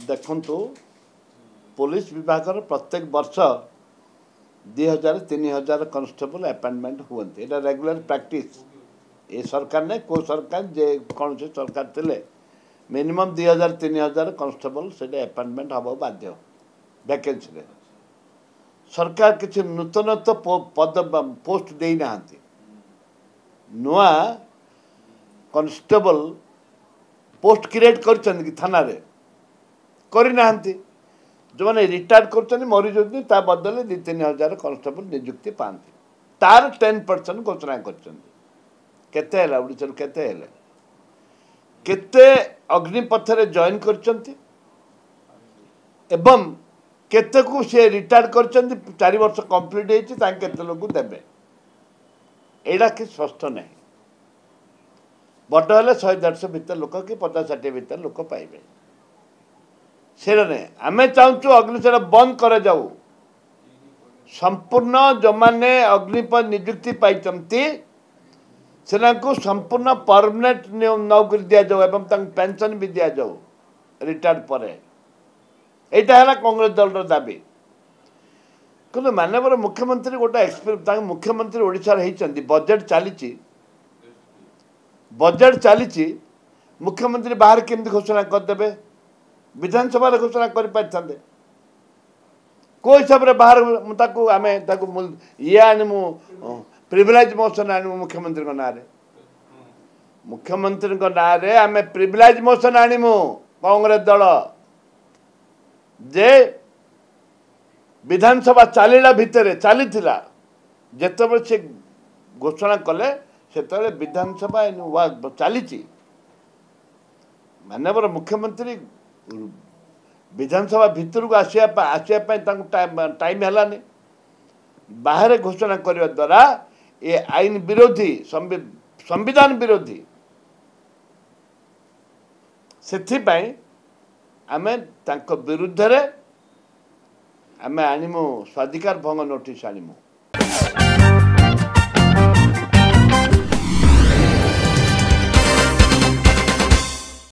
देखु पुलिस विभाग प्रत्येक वर्ष 2000-3000 कॉन्स्टेबल अपॉइंटमेंट हुए ये रेगुलर प्रैक्टिस ये सरकार ने को सरकार जे कौन से सरकार थे मिनिमम 2000-3000 कॉन्स्टेबल से अपॉइंटमेंट हम बाध्य वैकेंसी सरकार किसी नूतनत्व पद पोस्ट देना नुआ कॉन्स्टेबल पोस्ट क्रिएट कर थाना करना जो मैंने रिटायर कर मरी जाती बदले 2-3 हजार कॉन्स्टेबल नियुक्ति पाती तार 10% घोषणा करते अग्निपथ रे जॉइन कर केते को से रिटायर कर 4 वर्ष कंप्लीट होते लोग देवे एडा कि स्पष्ट नहीं बड़ हेल्ले 100-150 भितर लोक कि 50-60 भितर लोक पाइबे से आम चाहूँ अग्निशेड बंद कर जाऊ संपूर्ण जो मैंने अग्निपथ नियुक्ति पाई से संपूर्ण परमानेंट नौकरी दि जाऊ पेंशन भी दि जाऊ रिटायर्ड पर यहाँ है कांग्रेस दल दाबी कि माननीय मुख्यमंत्री गोटे एक्सपीरियंस मुख्यमंत्री ओडिशा होती बजेट चली मुख्यमंत्री बाहर केमती घोषणा करदे विधानसभा घोषणा कर को हिसाब से बाहर आम ये आणमु प्रिविलेज मोशन आणमु मुख्यमंत्री ना मुख्यमंत्री ना आम प्रिविलेज मोशन आणमु कांग्रेस दल जे विधानसभा चलला भितर चली जिते से घोषणा कले से विधानसभा चली माननीय मुख्यमंत्री विधानसभा भितर को आसवाई टाइम है बाहर घोषणा करने द्वारा ये आईन विरोधी संविधान विरोधी से आम विरुद्ध आम आणमु स्वाधिकार भंग नोटिस आणमु।